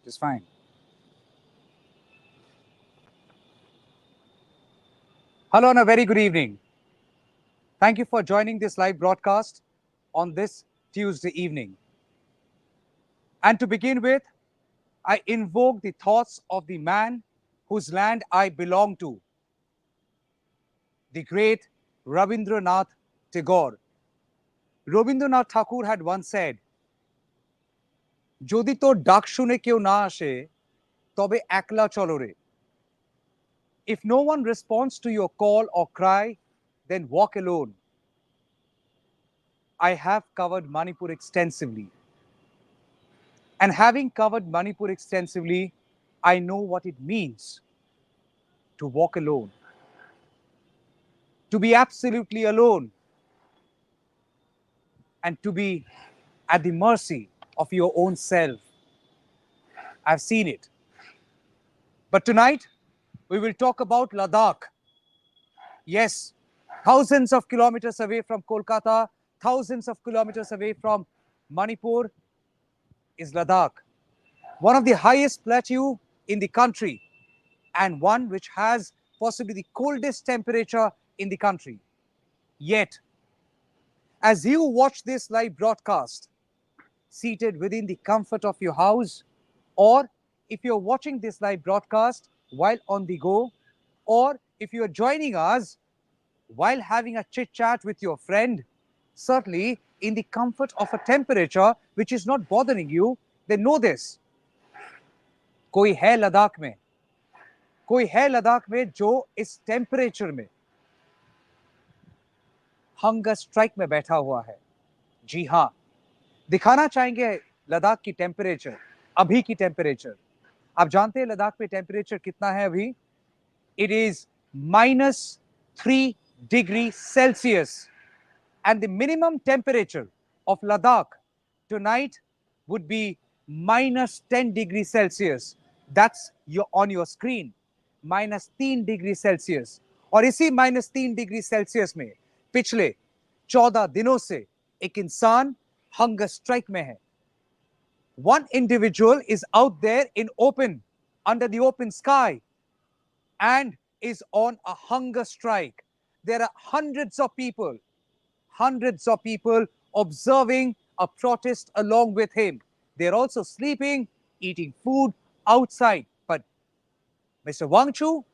Just fine. Hello and a very good evening. Thank you for joining this live broadcast on this Tuesday evening. And to begin with, I invoke the thoughts of the man whose land I belong to, the great Rabindranath Tagore. Rabindranath Thakur had once said, যদি তোর ডাক শুনে কেউ না আসে তবে একলা চলো রে. If no one responds to your call or cry, then walk alone. I have covered Manipur extensively. And having covered Manipur extensively, I know what it means to walk alone, to be absolutely alone, and to be at the mercy of your own self. I've seen it. But tonight, we will talk about Ladakh. Yes, thousands of kilometers away from Kolkata, thousands of kilometers away from Manipur is Ladakh, one of the highest plateau in the country and one which has possibly the coldest temperature in the country. Yet, as you watch this live broadcast, seated within the comfort of your house, or if you're watching this live broadcast while on the go, or if you're joining us while having a chit chat with your friend, certainly in the comfort of a temperature which is not bothering you, then know this. कोई है लद्दाख में, कोई है लद्दाख में जो इस temperature में hunger strike में बैठा हुआ है. जी हाँ, दिखाना चाहेंगे लद्दाख की टेम्परेचर, अभी की टेम्परेचर. आप जानते हैं लद्दाख में टेम्परेचर कितना है अभी? It is -3 degrees Celsius. And the minimum temperature of Ladakh tonight would be -10 degrees Celsius. That's on your screen. -3 degrees Celsius. और इसी -3 डिग्री सेल्सियस में पिछले 14 दिनों से एक इंसान हंगर स्ट्राइक में है. One individual is out there in open, under the open sky, and is on a hunger strike. There are hundreds of people observing a protest along with him. They're also sleeping, eating food outside. But Mr. Wangchuk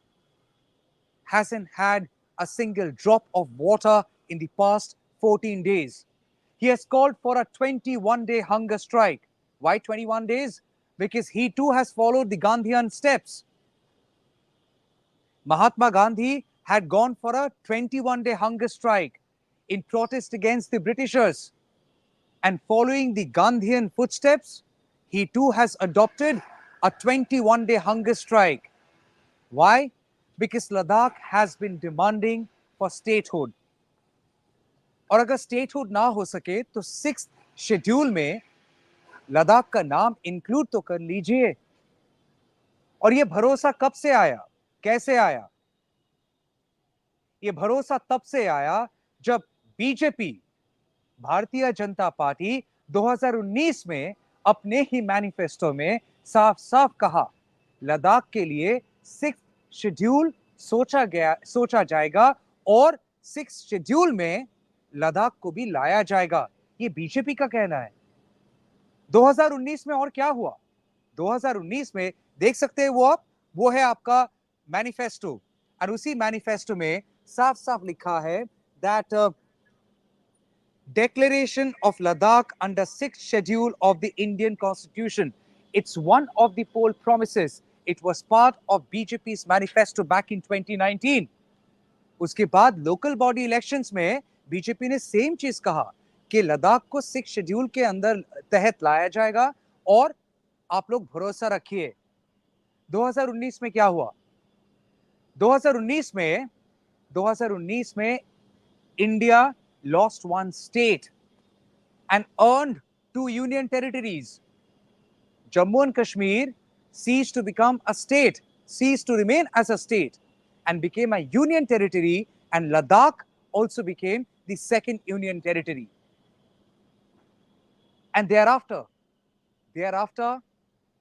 hasn't had a single drop of water in the past 14 days. He has called for a 21-day hunger strike. Why 21 days? Because he too has followed the Gandhian steps. Mahatma Gandhi had gone for a 21-day hunger strike in protest against the Britishers. And following the Gandhian footsteps, he too has adopted a 21-day hunger strike. Why? Because Ladakh has been demanding for statehood. और अगर statehood ना हो सके तो 6th schedule में लद्दाख का नाम include तो कर लीजिए. और ये भरोसा कब से आया, कैसे आया? ये भरोसा तब से आया जब बीजेपी, भारतीय जनता पार्टी 2019 में अपने ही मैनिफेस्टो में साफ साफ कहा, लद्दाख के लिए 6th शेड्यूल सोचा जाएगा और 6th शेड्यूल में लद्दाख को भी लाया जाएगा. ये बीजेपी का कहना है. 2019 में और क्या हुआ? 2019 में देख सकते हैं वो है आपका मैनिफेस्टो. और उसी मैनिफेस्टो में साफ साफ लिखा है that declaration of Ladakh under 6th schedule of the Indian Constitution. It's one of the poll promises. It was part of BJP's manifesto back in 2019. उसके बाद लोकल बॉडी इलेक्शंस में बीजेपी ने सेम चीज कहा कि लद्दाख को 6th शेड्यूल के अंदर तहत लाया जाएगा और आप लोग भरोसा रखिए. 2019 में क्या हुआ? 2019 में India lost one state and earned 2 union territories. Jammu and Kashmir ceased to become a state, ceased to remain as a state and became a union territory, and Ladakh also became the 2nd union territory. And thereafter,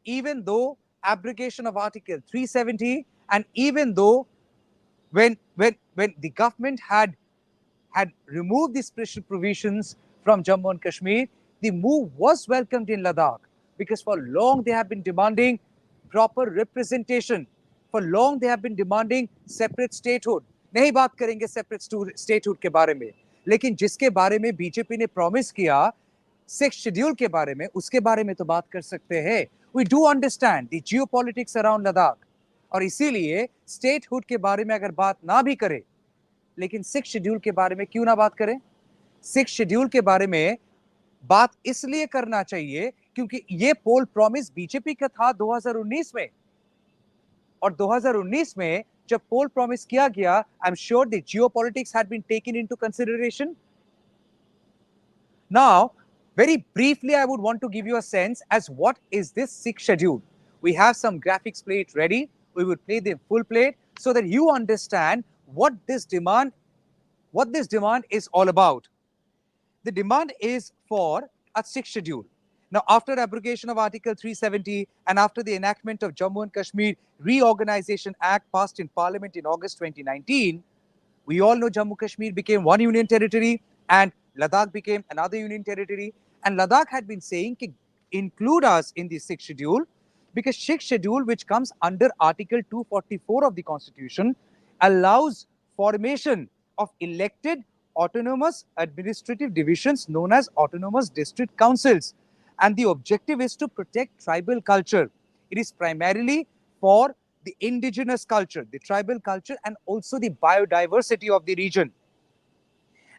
even though abrogation of Article 370, and even though when the government had removed the special provisions from Jammu and Kashmir, the move was welcomed in Ladakh because for long they have been demanding proper representation. For long they have been demanding separate statehood. नहीं बात करेंगे separate statehood के बारे में, लेकिन जिसके बारे में बीजेपी ने प्रॉमिस किया, सिक्स शेड्यूल के बारे में, उसके बारे में तो बात कर सकते हैं. We do understand the geopolitics around Ladakh, और इसीलिए स्टेटहुड के बारे में अगर बात ना भी करें, लेकिन सिक्स शेड्यूल के बारे में क्यों ना बात करें? सिक्स शेड्यूल के बारे में बात इसलिए करना चाहिए क्योंकि ये पोल प्रॉमिस बीजेपी का था 2019 में, और 2019 में जब पोल प्रॉमिस किया गया, I am sure the geopolitics had been taken into consideration. Now, very briefly, I would want to give you a sense as what is this sixth schedule. We have some graphics plate ready. We will play the full plate so that you understand what this demand is all about. The demand is for a sixth schedule. Now, after abrogation of Article 370 and after the enactment of Jammu and Kashmir Reorganization Act passed in Parliament in August 2019, we all know Jammu Kashmir became one union territory and Ladakh became another union territory. And Ladakh had been saying, include us in the sixth schedule, because sixth schedule, which comes under Article 244 of the Constitution, allows formation of elected autonomous administrative divisions known as autonomous district councils. And the objective is to protect tribal culture. It is primarily for the indigenous culture, the tribal culture, and also the biodiversity of the region.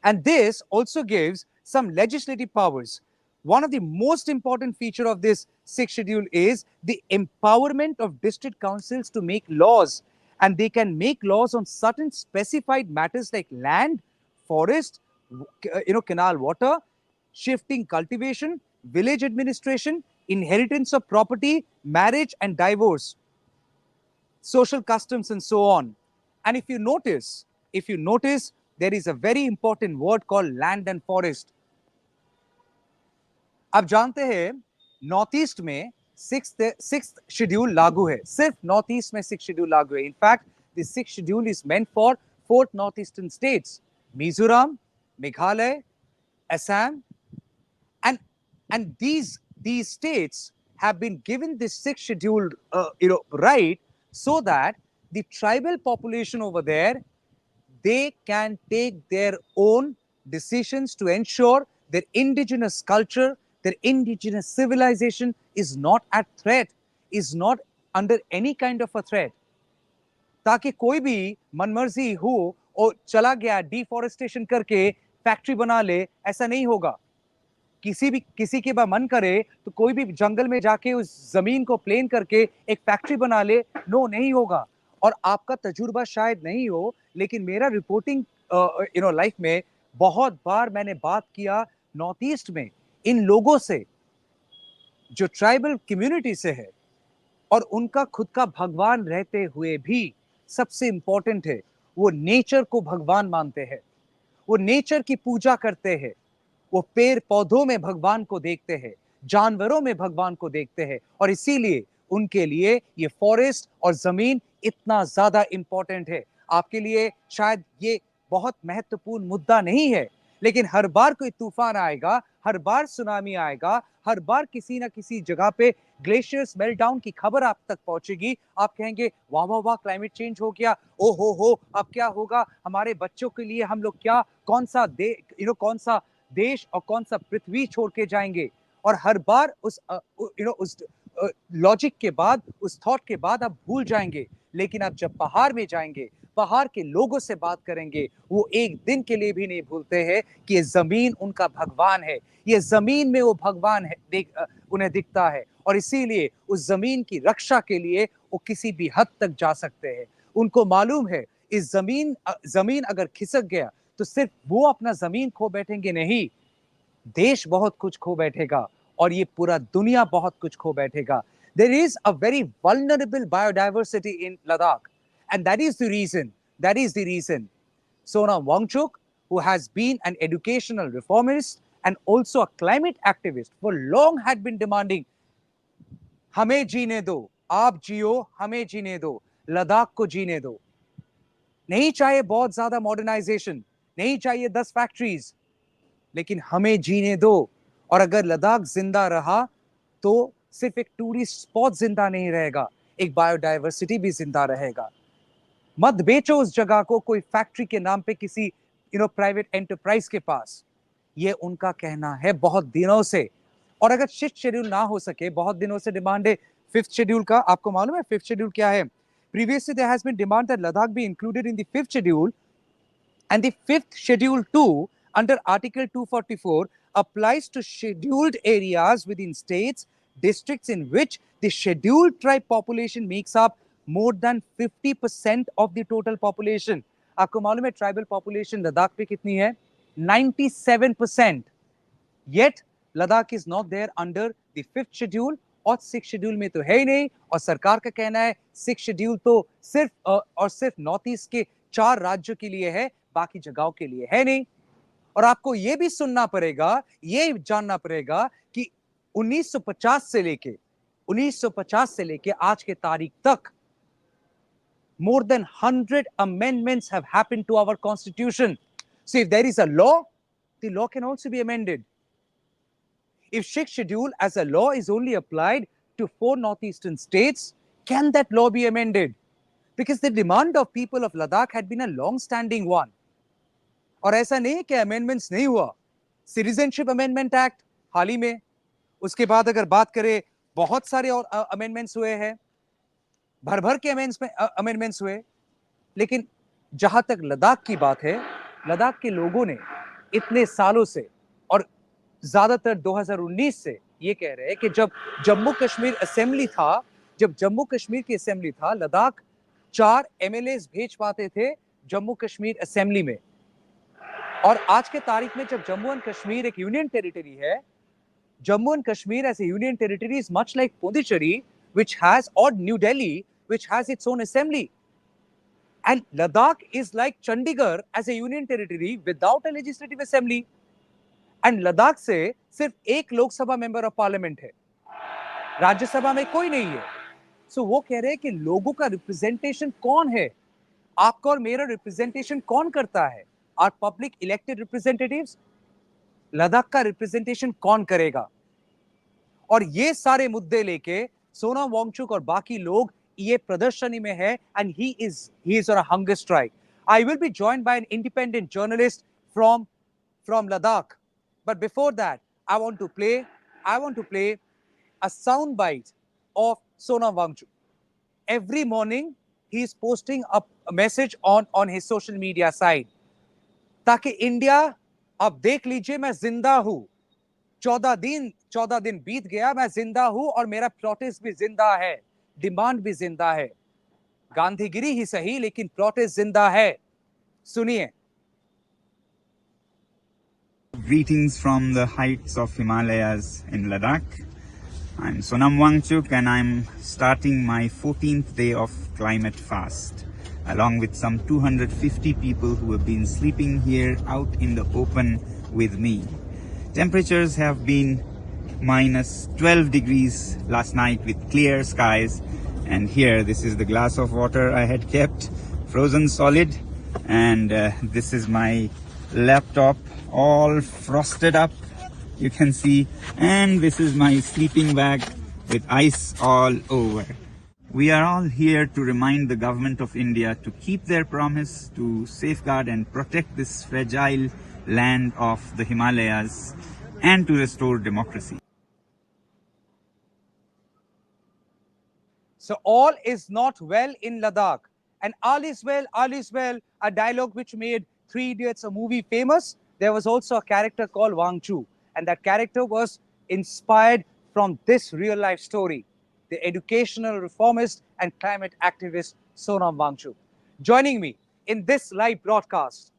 And this also gives some legislative powers. One of the most important feature of this sixth schedule is the empowerment of district councils to make laws, and they can make laws on certain specified matters like land, forest, canal water, shifting cultivation, village administration, inheritance of property, marriage and divorce, social customs, and so on. And if you notice, there is a very important word called land and forest. आप जानते हैं north east में sixth schedule लागू है, सिर्फ north east में sixth schedule लागू है. In fact this sixth schedule is meant for fourth north eastern states, Mizoram, Meghalaya, Assam, and these states have been given this sixth schedule right, so that the tribal population over there, they can take their own decisions to ensure their indigenous culture, their indigenous civilization is not at threat, is not under any kind of a threat. ताकि कोई भी मनमर्जी हो और चला गया deforestation करके factory बना ले, ऐसा नहीं होगा. किसी के बाद मन करे तो कोई भी जंगल में जाके उस जमीन को प्लेन करके एक फैक्ट्री बना ले, नो, नहीं होगा. और आपका तजुर्बा शायद नहीं हो, लेकिन मेरा रिपोर्टिंग लाइफ में बहुत बार मैंने बात किया नॉर्थ ईस्ट में इन लोगों से जो ट्राइबल कम्युनिटी से है, और उनका खुद का भगवान रहते हुए भी सबसे इंपॉर्टेंट है, वो नेचर को भगवान मानते हैं, वो नेचर की पूजा करते हैं, वो पेड़ पौधों में भगवान को देखते हैं, जानवरों में भगवान को देखते हैं, और इसीलिए उनके लिए ये फॉरेस्ट और जमीन इतना ज्यादा इंपॉर्टेंट है. आपके लिए शायद ये बहुत महत्वपूर्ण मुद्दा नहीं है, लेकिन हर बार कोई तूफान आएगा, हर बार सुनामी आएगा, हर बार किसी ना किसी जगह पे ग्लेशियर्स मेल्ट डाउन की खबर आप तक पहुंचेगी. आप कहेंगे वाह वाह वाह, क्लाइमेट चेंज हो गया, ओ हो, अब क्या होगा हमारे बच्चों के लिए, हम लोग क्या कौन सा देश और कौन सा पृथ्वी छोड़ के जाएंगे. और हर बार उस लॉजिक के बाद, उस थॉट के बाद आप भूल जाएंगे. लेकिन आप जब पहाड़ में जाएंगे, पहाड़ के लोगों से बात करेंगे, वो एक दिन के लिए भी नहीं भूलते हैं कि ये जमीन उनका भगवान है, ये जमीन में वो भगवान है, उन्हें दिखता है, और इसीलिए उस जमीन की रक्षा के लिए वो किसी भी हद तक जा सकते हैं. उनको मालूम है इस जमीन अगर खिसक गया तो सिर्फ वो अपना जमीन खो बैठेंगे नहीं, देश बहुत कुछ खो बैठेगा, और ये पूरा दुनिया बहुत कुछ खो बैठेगा. There is a very vulnerable biodiversity in Ladakh, and that is the reason Sonam Wangchuk, who has been an educational reformist and also a climate activist, for long had been demanding हमें जीने दो, आप जियो, हमें जीने दो, लद्दाख को जीने दो। नहीं चाहिए बहुत ज्यादा मॉडर्नाइजेशन, नहीं चाहिए 10 फैक्ट्रीज, लेकिन हमें जीने दो। और अगर लद्दाख जिंदा रहा तो सिर्फ एक टूरिस्ट स्पॉट जिंदा नहीं रहेगा, एक बायोडायवर्सिटी भी जिंदा रहेगा। मत बेचो उस जगह को कोई फैक्ट्री के नाम पे किसी प्राइवेट एंटरप्राइज के पास। ये उनका कहना है बहुत दिनों से। और अगर शिफ्ट शेड्यूल ना हो सके, बहुत दिनों से डिमांड है फिफ्थ शेड्यूल का। आपको मालूम है फिफ्थ शेड्यूल क्या है? Previously there has been demand that Ladakh be included in the fifth schedule, and the fifth schedule 2 under article 244 applies to scheduled areas within states, districts in which the scheduled tribe population makes up more than 50% of the total population. आपको मालूम है tribal population Ladakh पे कितनी है? 97%. Yet Ladakh is not there under the fifth schedule, और six schedule में तो है ही नहीं। और सरकार का कहना है सिक्स शेड्यूल तो सिर्फ और सिर्फ नॉर्थ ईस्ट के 4 राज्यों के लिए है, बाकी जगहों के लिए है नहीं। और आपको यह भी सुनना पड़ेगा, ये जानना पड़ेगा कि 1950 से लेके आज के तारीख तक more than 100 amendments have happened to our constitution. So if there is a law, the law can also be amended. If sixth schedule as a law is only applied to 4 northeastern states, can that law be amended? Because the demand of people of Ladakh had been a long-standing one. और ऐसा नहीं है कि amendments नहीं हुआ। Citizenship amendment act हाल ही में, उसके बाद अगर बात करें बहुत सारे और अमेंडमेंट्स हुए हैं, भर भर के अमेंडमेंट्स हुए। लेकिन जहां तक लद्दाख की बात है, लद्दाख के लोगों ने इतने सालों से और ज्यादातर 2019 से ये कह रहे हैं कि जब जम्मू कश्मीर असेंबली था, जब जम्मू कश्मीर की असेंबली था, लद्दाख 4 एमएलएस भेज पाते थे जम्मू कश्मीर असेंबली में। और आज के तारीख में जब जम्मू एंड कश्मीर एक यूनियन टेरिटरी है, Jammu and Kashmir as a union territory is much like Pondicherry, which has, or New Delhi, which has its own assembly. And Ladakh is like Chandigarh as a union territory without a legislative assembly. And Ladakh से सिर्फ एक Lok Sabha member of parliament है, राज्यसभा में कोई नहीं है। सो वो कह रहे हैं कि लोगों का रिप्रेजेंटेशन कौन है? आपका और मेरा रिप्रेजेंटेशन कौन करता है? Are public elected representatives? Ladakh का रिप्रेजेंटेशन कौन करेगा? और ये सारे मुद्दे लेके सोनम वांगचुक और बाकी लोग ये प्रदर्शनी में है, and he is on a hunger strike. I will be joined by an independent journalist from Ladakh, but before that I want to play a sound bite of Sonam Wangchuk. Every morning he is posting up a message on his social media site, ताकि India अब देख लीजिए मैं जिंदा हूं। 14 दिन बीत गया, मैं जिंदा हूं और मेरा प्रोटेस्ट भी जिंदा है, डिमांड भी जिंदा है। गांधीगिरी ही सही, लेकिन प्रोटेस्ट जिंदा है। सुनिए। Greetings from the heights of Himalayas in Ladakh. I'm Sonam Wangchuk and I'm starting my 14th day of climate fast, along with some 250 people who have been sleeping here out in the open with me. Temperatures have been minus 12 degrees last night with clear skies, and here this is the glass of water I had kept frozen solid, and this is my laptop all frosted up, you can see, and this is my sleeping bag with ice all over. We are all here to remind the government of India to keep their promise to safeguard and protect this fragile land of the Himalayas and to restore democracy. So all is not well in Ladakh, and all is well, a dialogue which made Three Idiots, a movie, famous. There was also a character called Wangchuk, and that character was inspired from this real life story, the educational reformist and climate activist Sonam Wangchuk. Joining me in this live broadcast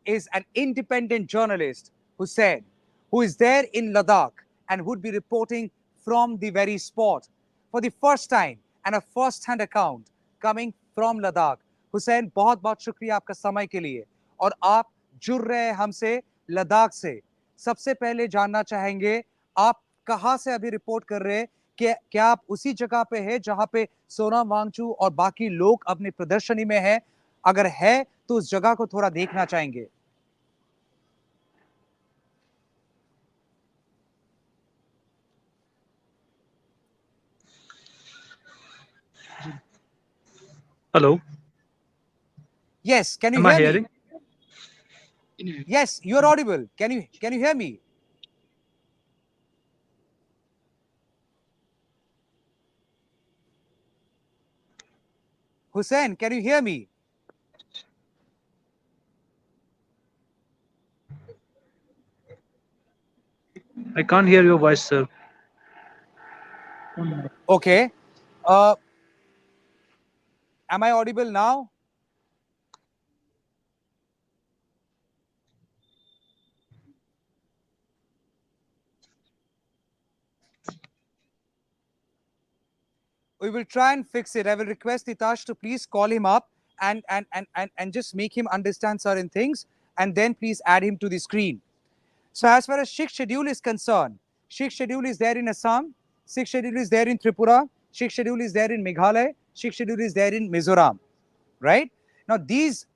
is an independent journalist who is there in Ladakh and would be reporting from the very spot for the first time, and a first-hand account coming from Ladakh. Hussain, बहुत बहुत शुक्रिया आपका समय के लिए, और आप जुड़ रहे हैं हमसे लद्दाख से। सबसे पहले जानना चाहेंगे, आप कहां से अभी रिपोर्ट कर रहे हैं? क्या आप उसी जगह पे है जहां पे सोनम वांगचू और बाकी लोग अपनी प्रदर्शनी में है? अगर है तो उस जगह को थोड़ा देखना चाहेंगे। Hello, Yes, can you am I hear me? hearing? Yes, you're audible. Can you hear me? Hussein, can you hear me? I can't hear your voice, sir. Okay. Uh, am I audible now? We will try and fix it. I will request Hitash to please call him up and just make him understand certain things, and then please add him to the screen. So as far as Sikh schedule is concerned, Sikh schedule is there in Assam, Sikh schedule is there in Tripura, Sikh schedule is there in Meghalaya, Sikh schedule is there in Mizoram, right? Now these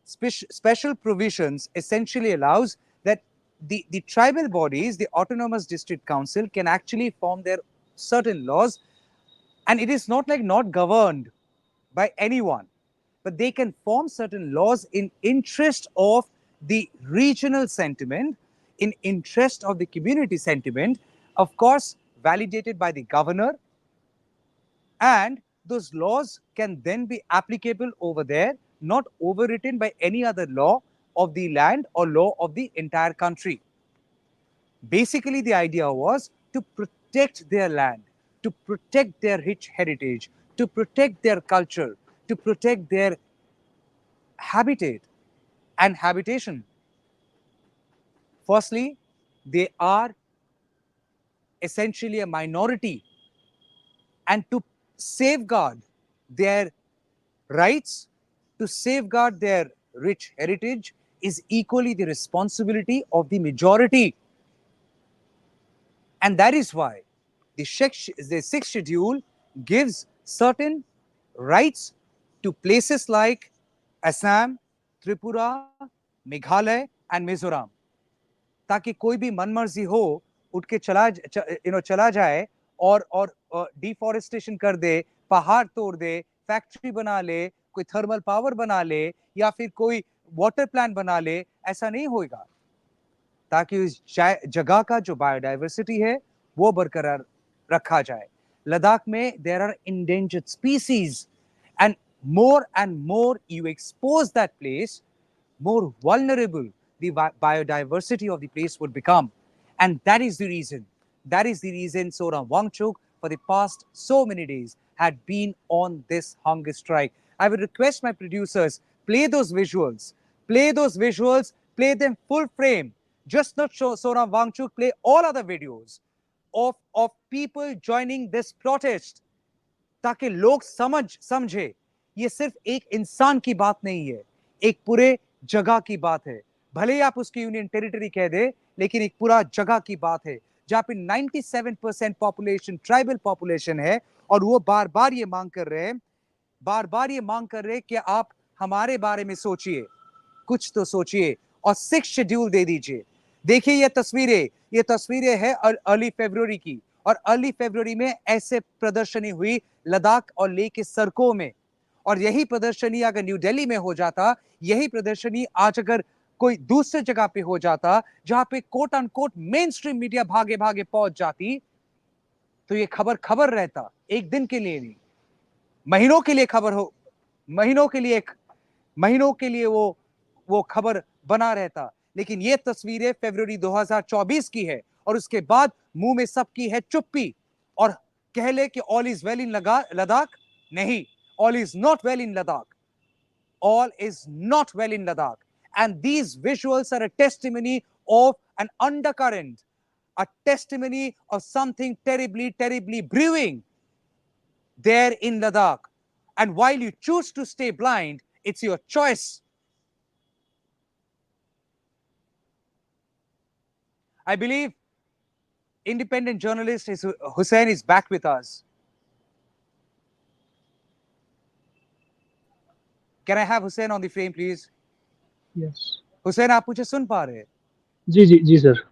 special provisions essentially allows that the tribal bodies, the autonomous district council can actually form their certain laws, and it is not like not governed by anyone, but they can form certain laws in interest of the regional sentiment, in interest of the community sentiment, of course validated by the governor, and those laws can then be applicable over there, not overwritten by any other law of the land or law of the entire country. Basically, the idea was to protect their land, to protect their rich heritage, to protect their culture, to protect their habitat and habitation. Firstly, they are essentially a minority, and to safeguard their rights, to safeguard their rich heritage, is equally the responsibility of the majority. And that is why the sixth schedule gives certain rights to places like Assam, Tripura, Meghalaya, and Mizoram. ताकि कोई भी मनमर्जी हो उठ के चला जाए और deforestation कर दे, पहाड़ तोड़ दे, फैक्ट्री बना ले, कोई थर्मल पावर बना ले, या फिर कोई वाटर प्लांट बना ले, ऐसा नहीं होगा। ताकि उस जगह का जो बायोडाइवर्सिटी है वो बरकरार रखा जाए। लद्दाख में there are endangered species, and more you expose that place, more vulnerable the biodiversity of the place would become. And that is the reason Sonam Wangchuk for the past so many days had been on this hunger strike. I would request my producers, play those visuals, play them full frame. Just not show Sonam Wangchuk, play all other videos of people joining this protest, ताकि लोग समझे ये सिर्फ एक इंसान की बात नहीं है, एक पूरे जगह की बात है। भले ही आप उसकी यूनियन टेरिटरी कह दे, लेकिन एक पूरा जगह की बात है जहां पे 97% पॉपुलेशन ट्राइबल पॉपुलेशन है, और वो बार बार ये मांग कर रहे हैं, बार बार ये मांग कर रहे हैं कि आप हमारे बारे में सोचिए, कुछ तो सोचिए और सिक्स शेड्यूल दे दीजिए। देखिए ये तस्वीरें हैं अर्ली फरवरी की, और अर्ली फरवरी में ऐसे प्रदर्शनी हुई लद्दाख और लेह के सड़कों में। और यही प्रदर्शनी अगर न्यू दिल्ली में हो जाता, यही प्रदर्शनी आज अगर कोई दूसरे जगह पे हो जाता जहां पे quote unquote main stream media भागे भागे पहुंच जाती, तो ये खबर रहता, एक दिन के लिए नहीं, महीनों के लिए खबर हो, महीनों के लिए वो खबर बना रहता। लेकिन ये तस्वीरें फरवरी 2024 की है, और उसके बाद मुंह में सबकी है चुप्पी, और कह ले कि all is well in Ladakh. नहीं, all is not well in Ladakh, all is not well in Ladakh. And these visuals are a testimony of an undercurrent, a testimony of something terribly, terribly brewing there in Ladakh. And while you choose to stay blind, it's your choice. I believe independent journalist Hussein is back with us. Can I have Hussein on the frame, please? Yes. Hussein, आप मुझे सुन पा रहे हैं? जी जी जी sir.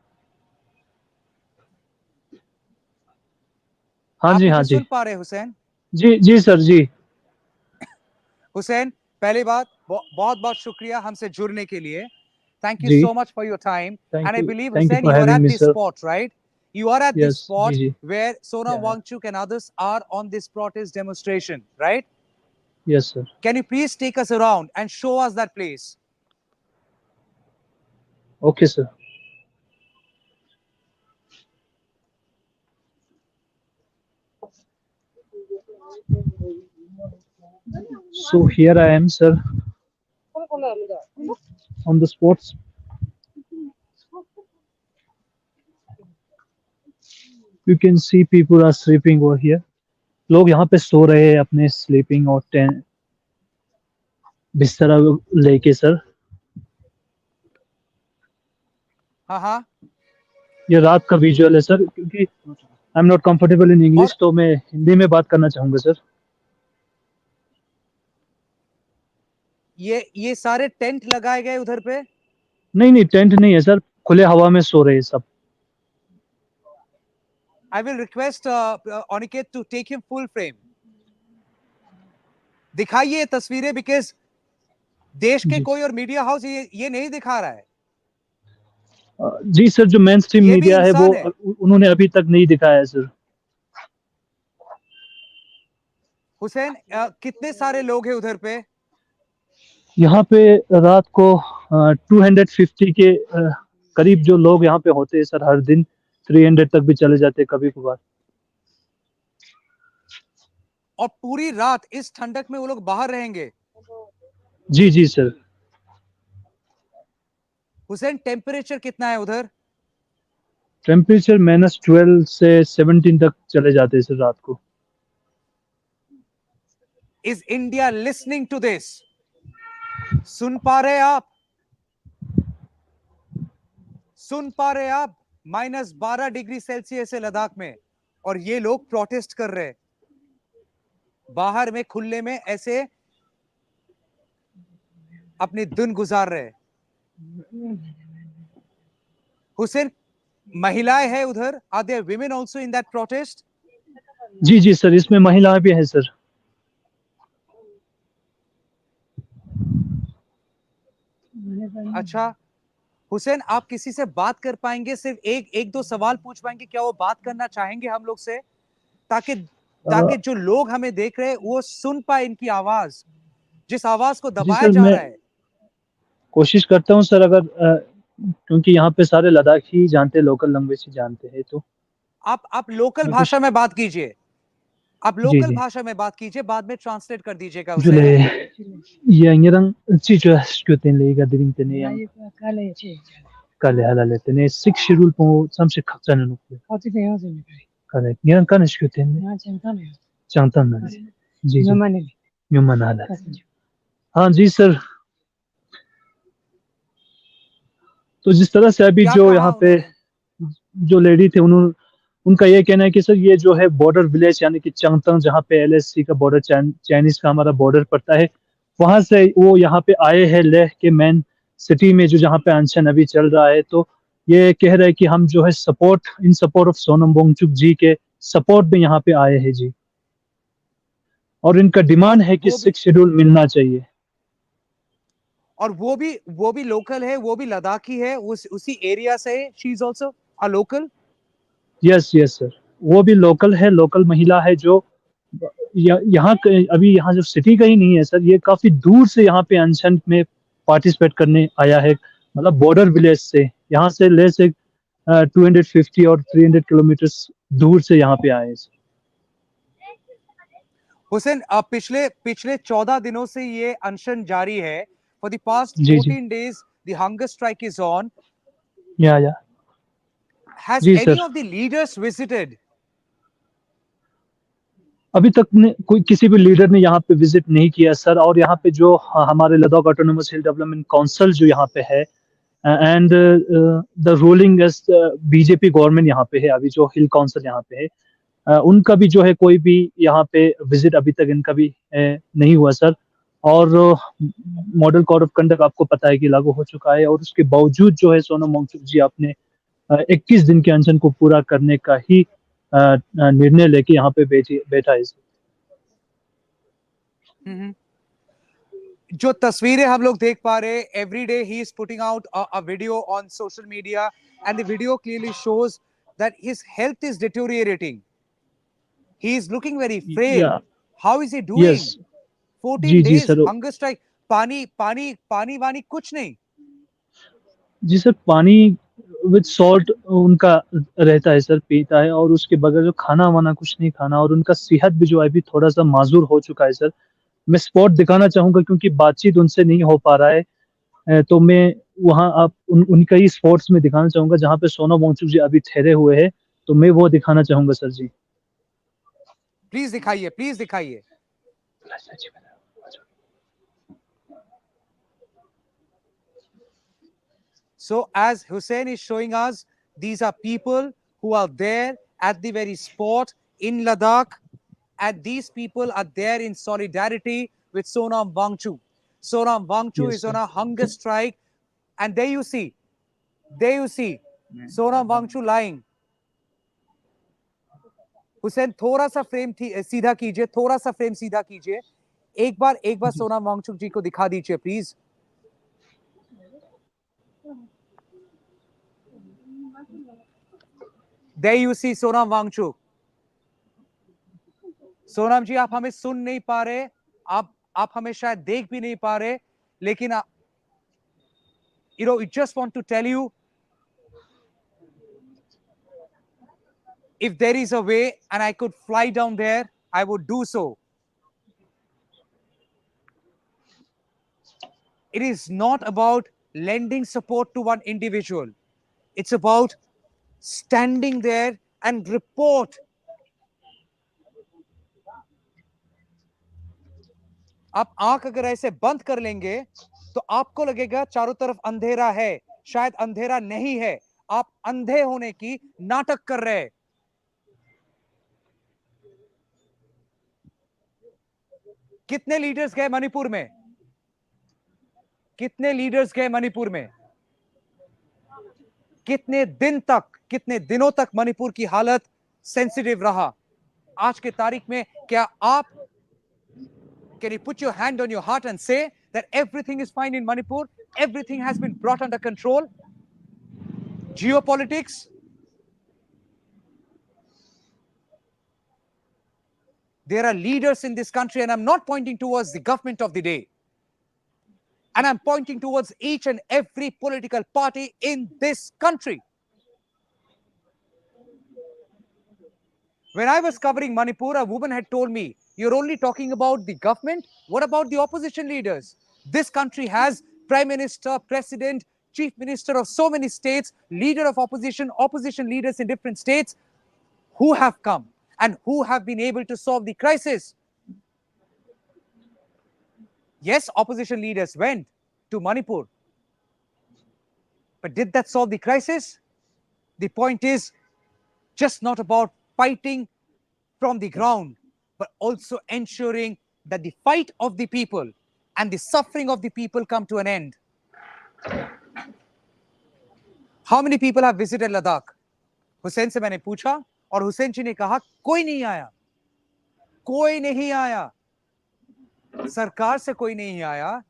हाँ आप जी, हाँ मुझे जी. सुन पा रहे हैं हुसैन? जी जी सर जी. हुसैन, पहली बात बहुत बहुत शुक्रिया हमसे जुड़ने के लिए. Thank you ji. so much for your time. And I believe, Thank you Hussein, for you are having at me, this sir. spot, right? You are at this Yes. spot ji ji. where Sonam Yeah. Wangchuk and others are on this protest demonstration, right? Yes, sir. Can you please take us around and show us that place? Okay, sir. So here I am, sir, on the spots. You can see people are sleeping over here. लोग यहाँ पे सो रहे हैं अपने sleeping और बिस्तरा लेके sir. हाँ हाँ. ये रात का विजुअल है सर, क्योंकि I am not comfortable in English, और तो मैं हिंदी में बात करना चाहूंगा सर. ये सारे टेंट लगाए गए उधर पे? नहीं नहीं, टेंट नहीं है सर, खुले हवा में सो रहे हैं सब. I will request Aniket to take him full frame. दिखाइए तस्वीरें, because देश के जी. कोई और मीडिया हाउस ये नहीं दिखा रहा है. जी सर, जो मेन स्ट्रीम ये भी मीडिया है वो इंसान है. उन्होंने अभी तक नहीं दिखाया है सर. हुसैन, कितने सारे लोग हैं उधर पे? यहाँ पे रात को 250 के करीब जो लोग यहाँ पे होते हैं सर, हर दिन 300 तक भी चले जाते हैं कभी कभार. और पूरी रात इस ठंडक में वो लोग बाहर रहेंगे? जी जी सर. हुसैन, टेम्परेचर कितना है उधर? टेम्परेचर -12 से 17 तक चले जाते हैं सर रात को. Is India listening to this? सुन पा रहे आप? सुन पा रहे आप? -12 डिग्री सेल्सियस है लद्दाख में, और ये लोग प्रोटेस्ट कर रहे हैं बाहर में, खुले में, ऐसे अपने दिन गुजार रहे हैं. हुसैन, महिलाएं हैं उधर? Are there women also in that protest? जी जी सर, इसमें महिलाएं भी हैं सर. अच्छा हुसैन, आप किसी से बात कर पाएंगे? सिर्फ एक दो सवाल पूछ पाएंगे? क्या वो बात करना चाहेंगे हम लोग से, ताकि ताकि जो लोग हमें देख रहे हैं वो सुन पाए इनकी आवाज, जिस आवाज को जी दबाया सर, जा मैं रहा है. कोशिश करता हूँ सर, अगर क्योंकि यहाँ पे सारे लद्दाखी जानते हैं, लोकल लैंग्वेज ही जानते हैं, तो आप लोकल मैं भाषा कुछ. में बात कीजिए. आप जी लोकल जी. भाषा में बात कीजिए, बाद में ट्रांसलेट कर दीजिएगा जुले Hussain. यांगरang chicho skuten le ga diring tene yang kale halale tene six schedule po samse khachana no kale ngiran kan skuten changtan na जी जी न्यूमन हालत. हाँ जी सर. तो जिस तरह से अभी क्या जो कहा यहाँ पे उन्होंने? जो लेडी थे, उन्होंने, उनका ये कहना है कि सर ये जो है बॉर्डर विलेज यानी कि चंगतंग, जहाँ पे एलएससी का बॉर्डर, चाइनीज का हमारा बॉर्डर पड़ता है, वहां से वो यहाँ पे आए हैं लेह के मेन सिटी में, जो जहाँ पे अनशन अभी चल रहा है. तो ये कह रहे हैं कि हम जो है support, in support of Sonam Wangchuk ji के सपोर्ट में यहाँ पे आए हैं जी. और इनका डिमांड और है कि वो भी 6 शेड्यूल मिलना चाहिए. और वो भी लोकल है, वो भी लद्दाखी है, उसी एरिया से. She is also a local? Yes yes sir, वो भी लोकल है, लोकल महिला है, जो यहाँ अभी यहाँ जो सिटी का ही नहीं है सर, ये काफी दूर से यहाँ पे अनशन में पार्टिसिपेट करने आया है. मतलब बॉर्डर विलेज से, यहाँ से ले से 250 और 300 किलोमीटर दूर से यहाँ पे आए हैं. हुसैन, पिछले पिछले 14 दिनों से ये अनशन जारी है. फॉर द पास्ट जी जी. 14 days the hunger strike is on. या हैज जी any sir. Of the leaders visited? अभी तक ने कोई किसी भी लीडर ने यहाँ पे विजिट नहीं किया सर. और यहाँ पे जो हमारे लद्दाख ऑटोनोमस हिल डेवलपमेंट काउंसिल जो यहाँ पे है, and the ruling BJP government यहाँ पे है, अभी जो हिल काउंसिल यहाँ पे है, उनका भी जो है कोई भी यहाँ पे विजिट अभी तक इनका भी नहीं हुआ सर। और मॉडल कोड ऑफ कंडक्ट आपको पता है कि लागू हो चुका है, और उसके बावजूद जो है सोनम वांगचुक जी आपने 21 दिन के अनशन को पूरा करने का ही निर्णय लेके यहाँ पे बैठा है। जो तस्वीरें हम लोग देख पा रहे हैं, every day he is putting out a video on social media and the video clearly shows that his health is deteriorating. He is looking very frail. या How is he doing? Yes 14 जी जी days sir. hunger strike. पानी पानी पानी वानी कुछ नहीं. जी सर, पानी विद सॉल्ट उनका रहता है सर, पीता है, और उसके बगैर जो खाना वाना कुछ नहीं खाना, और उनका सेहत भी जो है अभी थोड़ा सा माजूर हो चुका है सर। मैं स्पॉट दिखाना चाहूंगा क्योंकि बातचीत उनसे नहीं हो पा रहा है। तो मैं वहाँ आप उनका ही स्पॉट्स में दिखाना चाहूंगा जहाँ पे सोनम वांगचुक जी अभी ठहरे हुए हैं, तो मैं वो दिखाना चाहूंगा सर जी। प्लीज दिखाइए, प्लीज दिखाइए. So as Hussein is showing us, these are people who are there at the very spot in Ladakh, and these people are there in solidarity with Sonam Wangchuk. Sonam Wangchuk yes is on sir. a hunger strike, and there you see Sonam Wangchuk lying. Hussain थोड़ा सा frame सीधा कीजिए, थोड़ा सा frame सीधा कीजिए. एक बार सोनम वांगचुक जी को दिखा दीजिए please. There you see Sonam Wangchuk. Sonam ji, आप हमें सुन नहीं पा रहे, आप हमें शायद देख भी नहीं पा रहे, लेकिन I just want to tell you, if there is a way and I could fly down there, I would do so. It is not about lending support to one individual. It's about standing there and report. आप आंख अगर ऐसे बंद कर लेंगे तो आपको लगेगा चारों तरफ अंधेरा है. शायद अंधेरा नहीं है, आप अंधे होने की नाटक कर रहे हैं. कितने लीडर्स गए मणिपुर में? कितने लीडर्स गए मणिपुर में? कितने दिनों तक मणिपुर की हालत सेंसिटिव रहा? आज के तारीख में क्या आप, can you put your hand on your heart and say that everything is fine in Manipur? Everything has been brought under control? Geopolitics? There are leaders in this country, and I'm not pointing towards the government of the day. And I'm pointing towards each and every political party in this country. When I was covering Manipur, a woman had told me, you're only talking about the government. What about the opposition leaders? This country has prime minister, president, chief minister of so many states, leader of opposition leaders in different states who have come and who have been able to solve the crisis. Yes, opposition leaders went to Manipur. But did that solve the crisis? The point is just not about fighting from the ground, but also ensuring that the fight of the people and the suffering of the people come to an end. How many people have visited Ladakh? Hussain से मैंने पूछा और हुसैन जी ने कहा कोई नहीं आया, कोई नहीं आया. सरकार से कोई नहीं आया,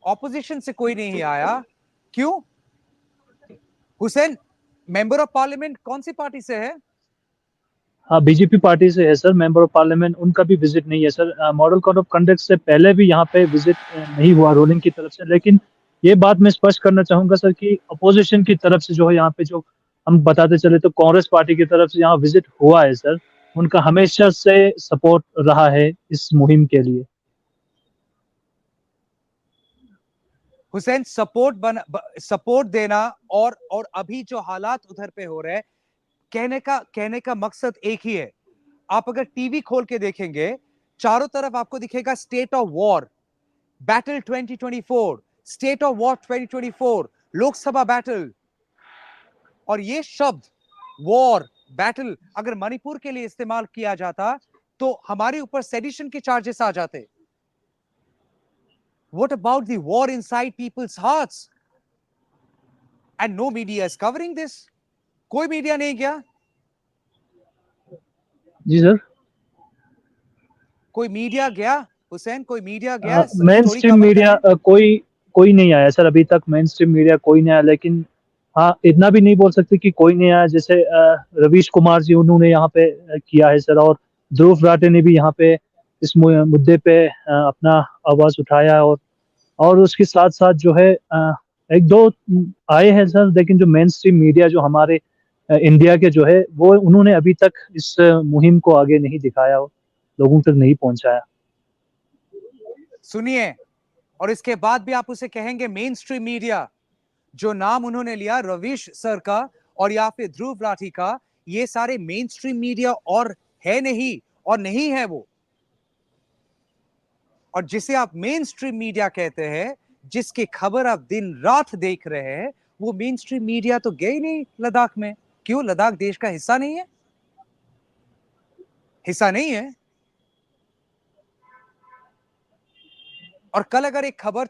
ऑपोजिशन से कोई नहीं आया. क्यों? हुसैन, मेंबर ऑफ पार्लियामेंट कौन सी पार्टी से है? हाँ, बीजेपी पार्टी से है सर मेंबर ऑफ पार्लियामेंट, उनका भी विजिट नहीं है sir. Model code of conduct से पहले भी यहाँ पे विजिट नहीं हुआ रूलिंग की तरफ से। लेकिन ये बात मैं स्पष्ट करना चाहूंगा सर कि अपोजिशन की तरफ से जो है यहाँ पे, जो हम बताते चले तो कांग्रेस पार्टी की तरफ से यहाँ विजिट हुआ है सर। उनका हमेशा से सपोर्ट रहा है इस मुहिम के लिए। हुसैन, सपोर्ट देना और अभी जो हालात उधर पे हो रहे हैं, कहने का मकसद एक ही है. आप अगर टीवी खोल के देखेंगे, चारों तरफ आपको दिखेगा state of war, battle 2024, state of war 2024, Lok Sabha battle, और ये शब्द वॉर, बैटल अगर मणिपुर के लिए इस्तेमाल किया जाता तो हमारे ऊपर सेडिशन के चार्जेस आ जाते. What about the war inside people's hearts? And no media is covering this. कोई मीडिया नहीं गया. जी सर. कोई मीडिया गया हुसैन, कोई मीडिया गया main story stream cover media करने? कोई नहीं आया सर. अभी तक मेन स्ट्रीम मीडिया कोई नहीं आया. लेकिन हाँ, इतना भी नहीं बोल सकते कि कोई नहीं आया. जैसे रवीश कुमार जी, उन्होंने यहाँ पे किया है सर. और ध्रुव राठे ने भी यहाँ पे इस मुद्दे पे अपना आवाज उठाया. और उसके साथ साथ जो है एक दो आए हैं सर. लेकिन जो मेन स्ट्रीम मीडिया जो हमारे इंडिया के जो है, वो उन्होंने अभी तक इस मुहिम को आगे नहीं दिखाया और लोगों तक नहीं पहुंचाया. सुनिए, और इसके बाद भी आप उसे कहेंगे मेन स्ट्रीम मीडिया. जो नाम उन्होंने लिया रवीश सर का और या फिर ध्रुव राठी का, ये सारे मेन स्ट्रीम मीडिया और है नहीं, और नहीं है वो. और जिसे आप मेन स्ट्रीम मीडिया कहते हैं, जिसकी खबर आप दिन रात देख रहे हैं, वो मेन स्ट्रीम मीडिया तो गए नहीं लद्दाख में. क्यों? लद्दाख देश का हिस्सा नहीं है? हिस्सा नहीं है. और कल अगर एक खबर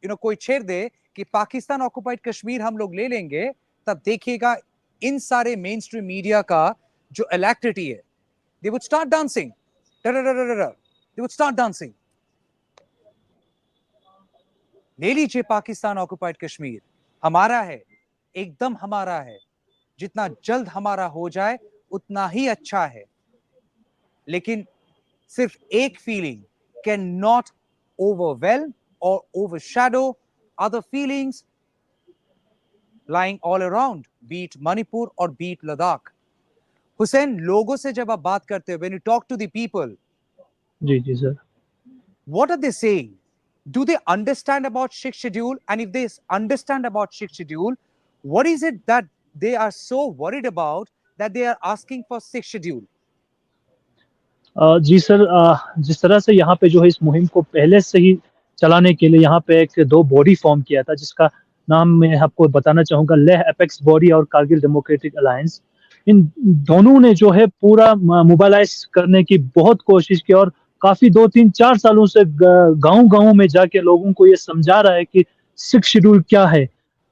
कोई छेड़ दे कि पाकिस्तान ऑक्युपाइड कश्मीर हम लोग ले लेंगे, तब देखिएगा इन सारे मेन स्ट्रीम मीडिया का जो इलेक्ट्रिटी है, they would start dancing. They would start dancing. ले लीजिए पाकिस्तान ऑक्युपाइड कश्मीर, हमारा है, एकदम हमारा है. जितना जल्द हमारा हो जाए उतना ही अच्छा है. लेकिन सिर्फ एक feeling can not overwhelm or overshadow other feelings lying all around, be it Manipur or be it Ladakh. Hussain, लोगों से जब आप बात करते हो, when you talk to the people, जी जी sir. what are they saying? Do they understand about sixth schedule? And if they understand about sixth schedule, what is it that they are so worried about that they are asking for sixth schedule? जी sir. जिस तरह से यहाँ पे जो है इस मुहिम को पहले से ही चलाने के लिए यहाँ पे एक दो बॉडी फॉर्म किया था, जिसका नाम मैं आपको बताना चाहूँगा, लेह एपेक्स बॉडी और कारगिल डेमोक्रेटिक अलायंस. इन दोनों ने जो है पूरा मोबालाइज करने की बहुत कोशिश की. और काफी 2 3 4 सालों से गांव-गांव में जाके लोगों को ये समझा रहा है कि सिक्स शेड्यूल क्या है.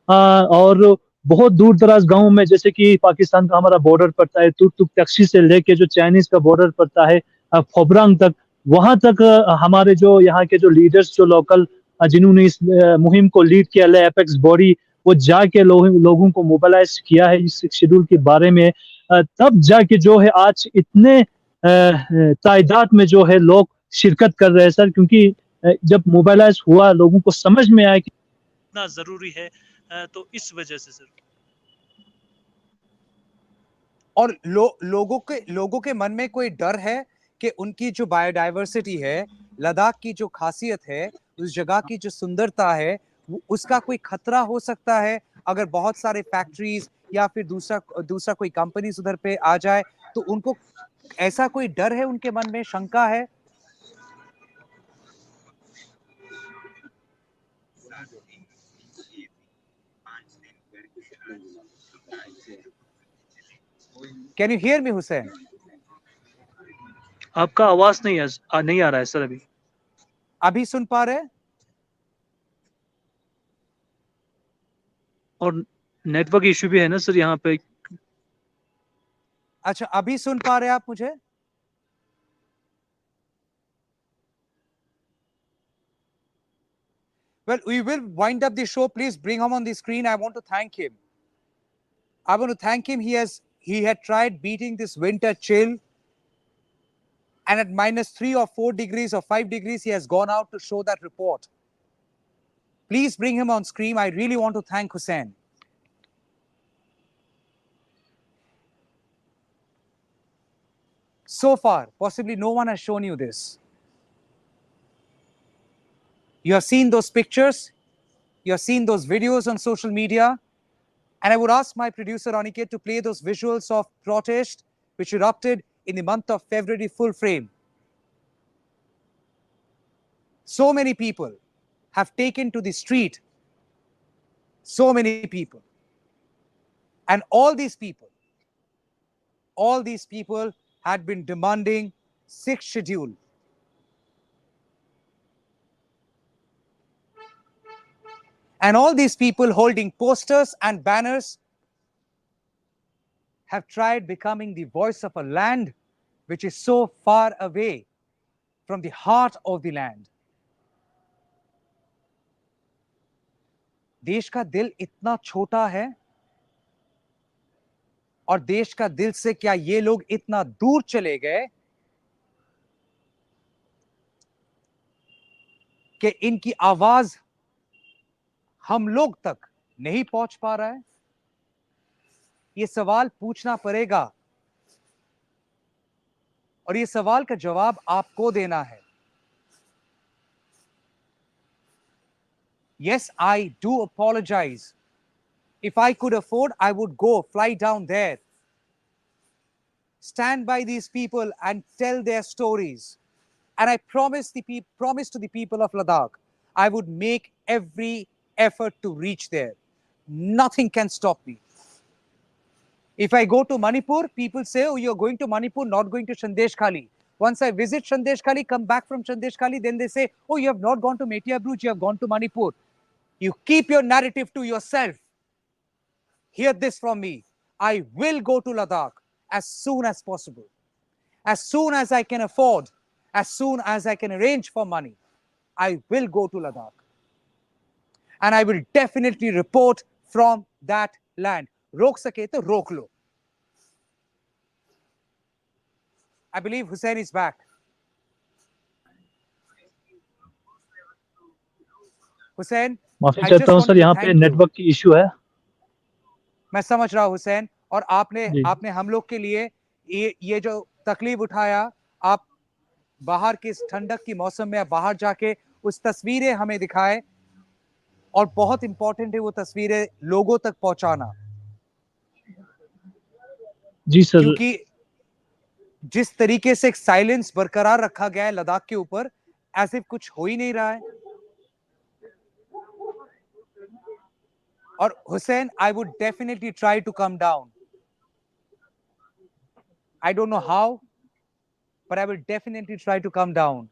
और बहुत दूर दराज गाँव में, जैसे कि पाकिस्तान का हमारा बॉर्डर पड़ता है, तुर्क टैक्सी से लेके जो चाइनीज का बॉर्डर पड़ता है फोबरांग तक, वहां तक हमारे जो यहाँ के जो लीडर्स, जो लोकल जिन्होंने इस मुहिम को लीड किया, ले एपेक्स बॉडी, वो जाके लोगों को मोबिलाइज किया है इस शेड्यूल के बारे में. तब जाके जो है आज इतने तादाद में जो है लोग शिरकत कर रहे हैं सर. क्योंकि जब मोबिलाइज हुआ, लोगों को समझ में आया कि इतना जरूरी है, तो इस वजह से सर. और लोगों के मन में कोई डर है कि उनकी जो बायोडाइवर्सिटी है, लद्दाख की जो खासियत है, उस जगह की जो सुंदरता है, उसका कोई खतरा हो सकता है अगर बहुत सारे फैक्ट्रीज या फिर दूसरा कोई कंपनीज उधर पे आ जाए, तो उनको ऐसा कोई डर है, उनके मन में शंका है? Can you hear me Hussain? आपका आवाज नहीं आ रहा है सर. अभी सुन पा रहे? और नेटवर्क इशू भी है ना सर यहाँ पे. अच्छा, अभी सुन पा रहे आप मुझे? Well, we will wind up the show. Please bring him on the screen. I want to thank him. He had tried beating this winter chill, and at -3 or 4 degrees or 5 degrees, he has gone out to show that report. Please bring him on screen. I really want to thank Hussain. So far, possibly no one has shown you this. You have seen those pictures, you have seen those videos on social media, and I would ask my producer Aniket to play those visuals of protest which erupted in the month of February full frame. So many people have taken to the street So many people. And all these people had been demanding sixth schedule. And all these people holding posters and banners have tried becoming the voice of a land which is so far away from the heart of the land. देश का दिल इतना छोटा है, और देश का दिल से क्या ये लोग इतना दूर चले गए कि इनकी आवाज हम लोग तक नहीं पहुंच पा रहा है? ये सवाल पूछना पड़ेगा, और ये सवाल का जवाब आपको देना है. Yes, I do apologize. If I could afford, I would go fly down there, stand by these people and tell their stories. And I promise to the people of Ladakh, I would make every effort to reach there. Nothing can stop me. If I go to Manipur, people say, oh, you're going to Manipur, not going to Sandesh Khali. Once I visit Sandesh Khali, come back from Sandesh Khali, then they say, oh, you have not gone to Metia Bruch, you have gone to Manipur. You keep your narrative to yourself. Hear this from me. I will go to Ladakh as soon as possible. As soon as I can afford, as soon as I can arrange for money, I will go to Ladakh. And I will definitely report from that land. Rok sake to rok lo. I believe Hussein is back. Hussein, माफी I चाहता just हूँ want sir, to यहाँ पे thank you. Network की issue है. मैं समझ रहा हूँ हुसैन, और जी. आपने हम लोग के लिए ये जो तकलीफ उठाया, आप बाहर के इस ठंडक की मौसम में बाहर जाके उस तस्वीरें हमें दिखाए, और बहुत इंपॉर्टेंट है वो तस्वीरें लोगों तक पहुंचाना. जी सर. क्योंकि जिस तरीके से एक साइलेंस बरकरार रखा गया है लद्दाख के ऊपर, एज इफ कुछ हो ही नहीं रहा है. और Hussain, I would definitely try to come down. I don't know how, but I will definitely try to come down.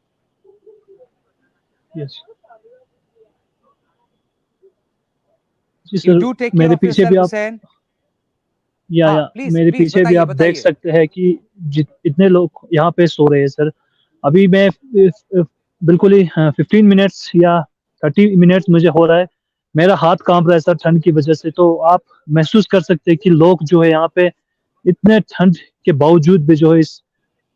Yes. जी You sir, do take care मेरे of पीछे भी yourself, आप Hussein. या हाँ, please, मेरे please, पीछे भी बताइए, आप देख बताइए. सकते हैं कि इतने लोग यहाँ पे सो रहे हैं सर. अभी मैं बिल्कुल ही 15 मिनट्स या 30 मिनट्स मुझे हो रहा है, मेरा हाथ कांप रहा है सर ठंड की वजह से. तो आप महसूस कर सकते हैं कि लोग जो है यहाँ पे इतने ठंड के बावजूद भी जो है इस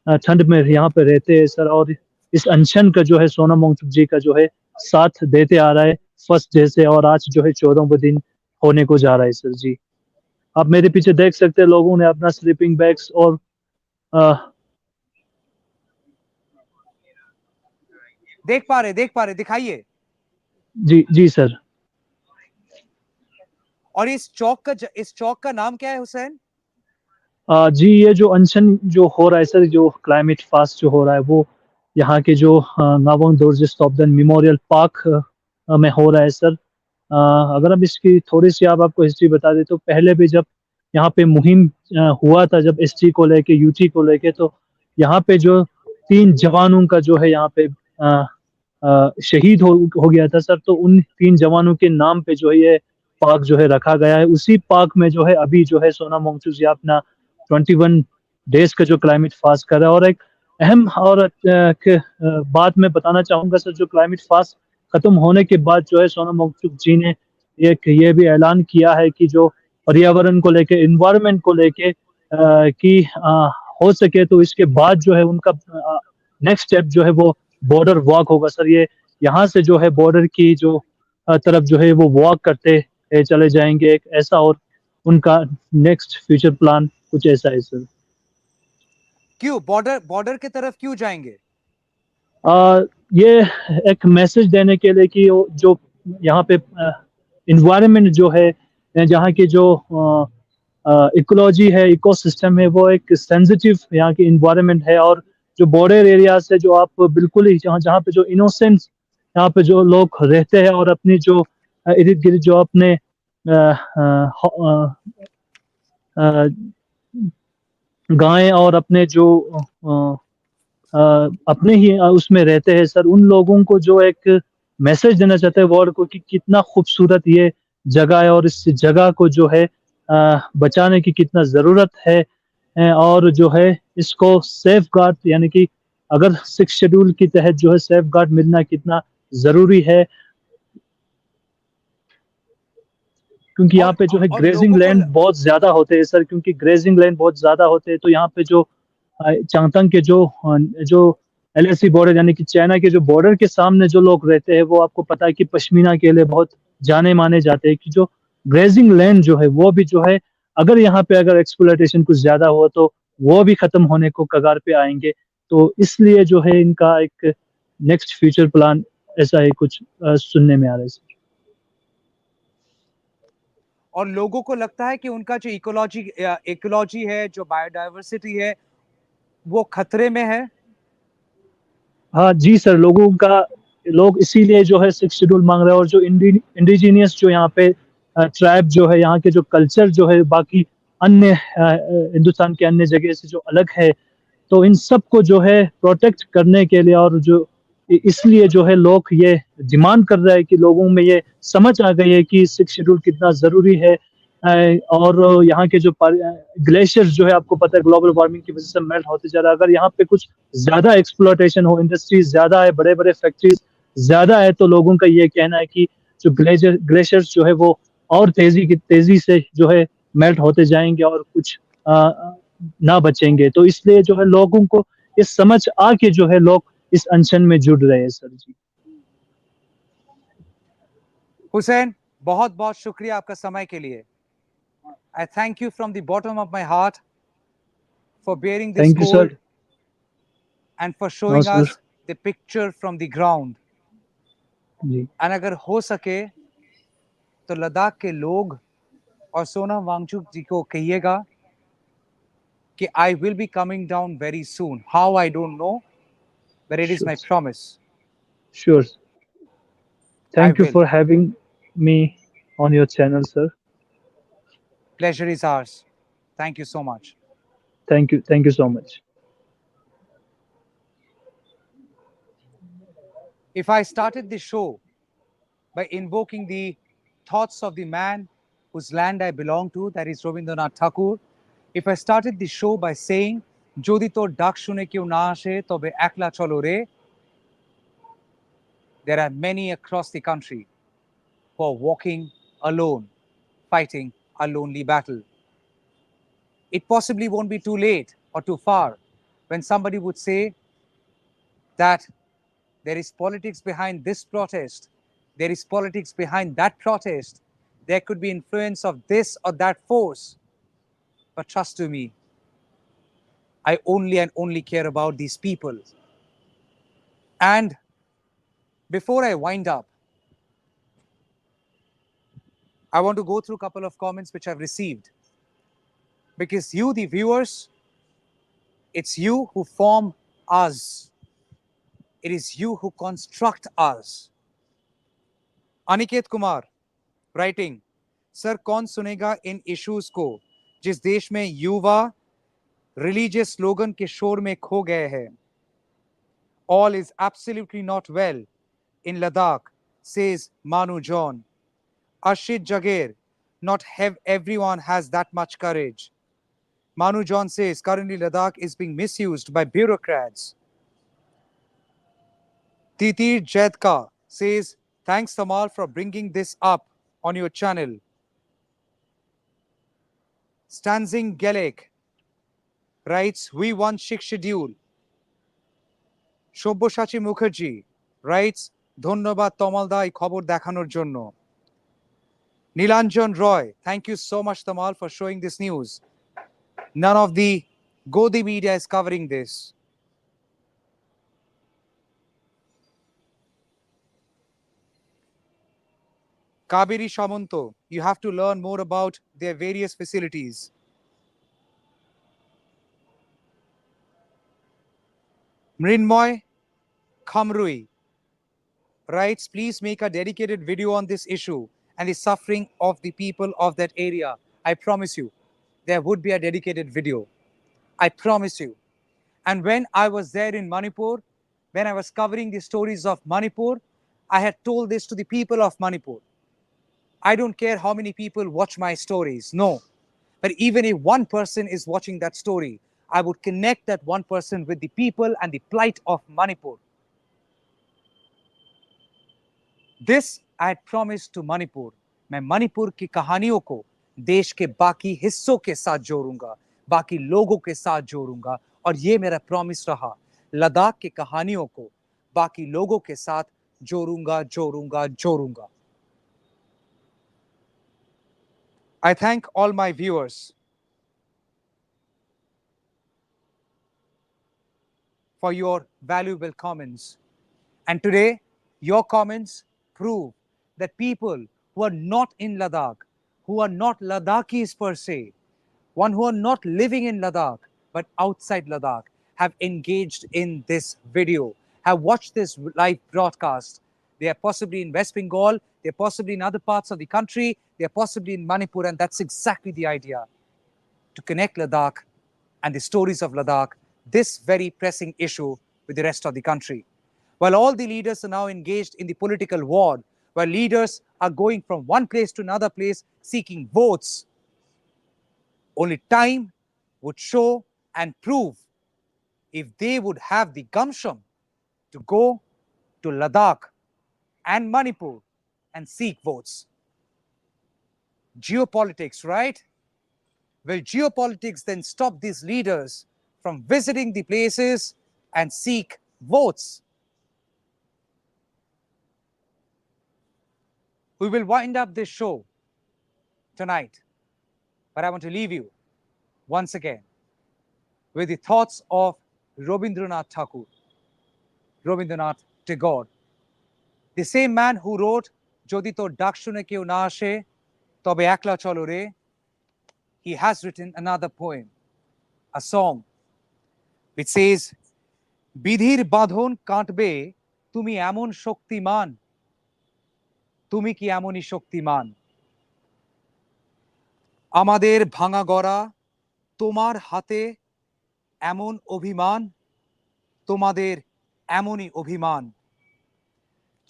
ठंड में यहाँ पे रहते हैं सर. और इस अनशन का जो है सोनम वांगचुक जी का जो है साथ देते आ रहा है फर्स्ट डे से, और आज जो है 14वां दिन होने को जा रहा है सर. जी, आप मेरे पीछे देख सकते हैं लोगों ने अपना स्लीपिंग बैग्स और देख पा रहे, दिखाइए. जी जी सर. और इस चौक का नाम क्या है हुसैन? जी, ये जो अनशन जो हो रहा है सर, जो क्लाइमेट फास्ट जो हो रहा है, वो यहाँ के जो नावंग दोरजे स्तब्धन मेमोरियल पार्क में हो रहा है सर. अगर हम इसकी थोड़ी सी आपको हिस्ट्री बता दें, तो पहले भी जब यहाँ पे मुहिम हुआ था, जब एसटी को लेके, यूटी को लेके, तो यहाँ पे जो 3 जवानों का जो है यहाँ पे शहीद हो गया था सर. तो उन 3 जवानों के नाम पे जो है ये पार्क जो है रखा गया है. उसी पार्क में जो है अभी जो है सोनम वांगचुक जी अपना 21 डेज का जो क्लाइमेट फास्ट कर रहा है. और एक अहम और बात मैं बताना चाहूंगा सर, जो क्लाइमेट फास्ट खत्म होने के बाद जो है सोनम वांगचुक जी ने एक ये भी ऐलान किया है कि जो पर्यावरण को लेके, इन्वायरमेंट को लेके कि हो सके तो इसके बाद जो है उनका नेक्स्ट स्टेप जो है वो बॉर्डर वॉक होगा सर. ये यहाँ से जो है बॉर्डर की जो तरफ जो है वो वॉक करते चले जाएंगे, एक ऐसा. और उनका नेक्स्ट फ्यूचर प्लान कुछ ऐसा है सर. क्यों बॉर्डर की तरफ क्यों जाएंगे? ये एक मैसेज देने के लिए कि जो यहाँ पे इन्वायरमेंट जो है, जहाँ की जो इकोलॉजी है, इकोसिस्टम है, वो एक सेंसिटिव यहाँ की इन्वायरमेंट है. और जो बॉर्डर एरिया से जो आप बिल्कुल ही जहाँ जहाँ पे जो इनोसेंट यहाँ पे जो लोग रहते हैं, और अपनी जो इर्द गिर्द जो अपने गायें और अपने जो अपने ही उसमें रहते हैं सर, उन लोगों को जो एक मैसेज देना चाहते हैं वर्ल्ड को कि कितना खूबसूरत ये जगह है और इस जगह को जो है बचाने की कितना ज़रूरत है। और जो है इसको सेफ गार्ड यानी कि अगर 6 शेड्यूल के तहत जो है सेफ गार्ड मिलना कितना ज़रूरी है, क्योंकि यहाँ पे जो है और ग्रेजिंग लोगों को लैंड बहुत ज़्यादा होते हैं सर, क्योंकि ग्रेजिंग लैंड बहुत ज़्यादा होते हैं, तो यहाँ पे जो चांगतंग के जो एलएसी बॉर्डर यानी कि चाइना के जो बॉर्डर के सामने जो लोग रहते हैं, वो आपको पता है कि पश्मीना के लिए बहुत जाने माने जाते हैं, कि जो ग्रेजिंग लैंड जो है वो भी जो है अगर यहाँ पे अगर एक्सप्लॉयटेशन कुछ ज्यादा हुआ तो वो भी खत्म होने को कगार पे आएंगे। तो इसलिए जो है इनका एक नेक्स्ट फ्यूचर प्लान ऐसा है कुछ सुनने में आ रहा है सर। और लोगों को लगता है कि उनका जो इकोलॉजी है, जो बायोडाइवर्सिटी है, वो खतरे में है। हाँ जी सर, लोग इसीलिए जो है 6 शेड्यूल मांग रहे हैं, और जो इंडिजीनियस जो यहाँ पे ट्राइब जो है, यहाँ के जो कल्चर जो है बाकी अन्य हिंदुस्तान के अन्य जगह से जो अलग है, तो इन सब को जो है प्रोटेक्ट करने के लिए, और जो इसलिए जो है लोग ये डिमांड कर रहे हैं कि लोगों में ये समझ आ गई है कि 6 शेड्यूल कितना जरूरी है। और यहाँ के जो ग्लेशियर्स जो है आपको पता है ग्लोबल वार्मिंग की वजह से मेल्ट होते जा रहा है, अगर यहाँ पे कुछ ज्यादा एक्सप्लोटेशन हो, इंडस्ट्रीज ज्यादा है, बड़े बड़े फैक्ट्रीज ज्यादा है, तो लोगों का ये कहना है कि जो ग्लेशियर्स जो है वो और तेजी से जो है मेल्ट होते जाएंगे और कुछ ना बचेंगे। तो इसलिए जो है लोगों को ये समझ आके जो है लोग इस अनशन में जुड़ रहे हैं सर जी। हुसैन, बहुत बहुत शुक्रिया आपका समय के लिए। I thank you from the bottom of my heart for bearing this thank you sir. cold and for no showing sir us the picture from the ground. जी। And अगर हो सके तो लद्दाख के लोग और सोनम वांगचुक जी को कहिएगा कि I will be coming down very soon. How, I don't know, but it is my sure promise. Sure. I thank you will. For having me on your channel sir. Pleasure is ours. Thank you so much. Thank you so much. If I started the show by invoking the thoughts of the man whose land I belong to, that is Rabindranath Thakur, if I started the show by saying, "Jodi tor dak shune keu na ashe, tobe ekla cholo re," there are many across the country who are walking alone, fighting a lonely battle. It possibly won't be too late or too far when somebody would say that there is politics behind this protest, there is politics behind that protest, there could be influence of this or that force. But trust to me, I only and only care about these people. And before I wind up, I want to go through a couple of comments which I've received. Because you, the viewers, it's you who form us. It is you who construct us. Aniket Kumar writing, sir कौन सुनेगा इन issues को जिस देश में युवा religious slogan के शोर में खो गए हैं. All is absolutely not well in Ladakh, says Manu John. Ashit Jagir, not everyone has that much courage. Manu John says currently Ladakh is being misused by bureaucrats. Titir Jedka says, thanks Tamal for bringing this up on your channel. Stanzing Gelek writes, we want sixth schedule. Shobboshachi Mukherjee writes, ধন্যবাদ তমালদা এই খবর দেখানোর জন্য. Nilanjan Roy, thank you so much Tamal for showing this news. None of the Godi media is covering this. Kabiri Shamanto, you have to learn more about their various facilities. Mrinmoy Khamrui writes, please make a dedicated video on this issue and the suffering of the people of that area, I promise you, there would be a dedicated video. I promise you. And when I was there in Manipur, when I was covering the stories of Manipur, I had told this to the people of Manipur. I don't care how many people watch my stories, no. But even if one person is watching that story, I would connect that one person with the people and the plight of Manipur. This I had promised to Manipur. मैं मणिपुर की कहानियों को देश के बाकी हिस्सों के साथ जोड़ूंगा, बाकी लोगों के साथ जोड़ूंगा, और ये मेरा प्रॉमिस रहा। लद्दाख की कहानियों को बाकी लोगों के साथ जोड़ूंगा, जोड़ूंगा, जोड़ूंगा। I thank all my viewers for your valuable comments. And today, your comments prove that people who are not in Ladakh, who are not Ladakhis per se, one who are not living in Ladakh but outside Ladakh, have engaged in this video, have watched this live broadcast. They are possibly in West Bengal, they are possibly in other parts of the country, they are possibly in Manipur, and that's exactly the idea, to connect Ladakh and the stories of Ladakh, this very pressing issue, with the rest of the country. While all the leaders are now engaged in the political war, while leaders are going from one place to another place seeking votes, only time would show and prove if they would have the gumption to go to Ladakh and Manipur and seek votes. Geopolitics, right? Will geopolitics then stop these leaders from visiting the places and seek votes? We will wind up this show tonight, but I want to leave you once again with the thoughts of Rabindranath Tagore, Rabindranath Tagore, the same man who wrote Jodi tor ডাক শুনে কেউ না আসে তবে একলা চলো রে. He has written another poem, a song, which says, বিধির বাঁধন কাটবে তুমি এমন শক্তিমান, তুমি কি এমনই শক্তিমান, আমাদের ভাঙা গড়া তোমার হাতে এমন অভিমান, তোমাদের এমনই অভিমান,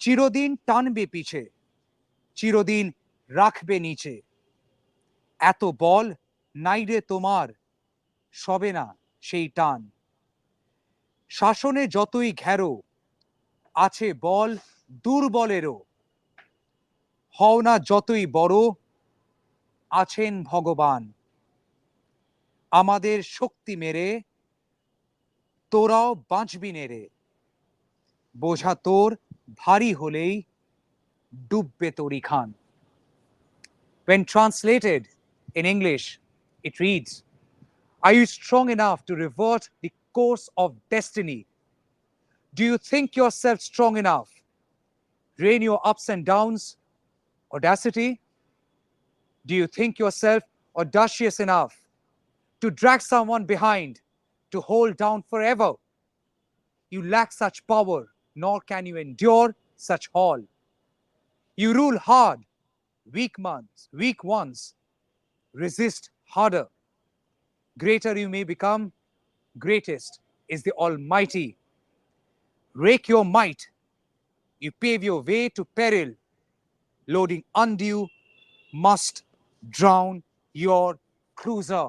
চিরদিন টানবে পিছে, চিরদিন রাখবে নিচে, এত বল নাই রে তোমার, সবে না সেই টান, শাসনে যতই ঘেরো আছে বল দুর্বলেরও, হও না যতই বড় আছেন ভগবান, আমাদের শক্তি মেরে তোরাও বাঁচবি নেরে, বোঝা তোর ভারী হলেই ডুববে তরি খান. When translated in English, it reads, are you strong enough to revert the course of destiny? Do you think yourself strong enough? Rein your ups and downs, audacity? Do you think yourself audacious enough to drag someone behind, to hold down forever? You lack such power, nor can you endure such haul. You rule hard, weak ones resist harder. Greater you may become, greatest is the Almighty. Rake your might, you pave your way to peril, loading undue must drown your cruiser.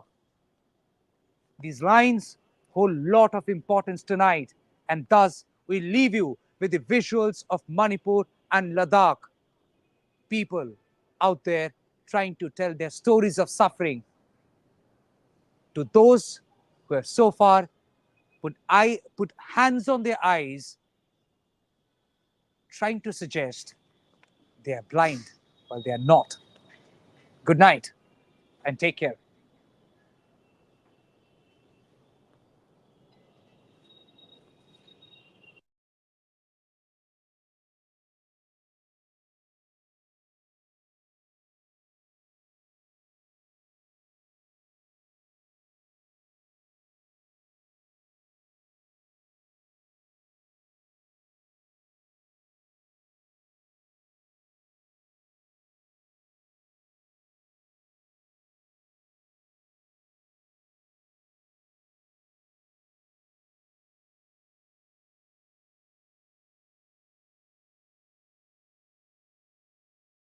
These lines hold a lot of importance tonight, and thus we leave you with the visuals of Manipur and Ladakh. People out there trying to tell their stories of suffering to those who have so far put hands on their eyes, trying to suggest they are blind while they are not. Good night and take care.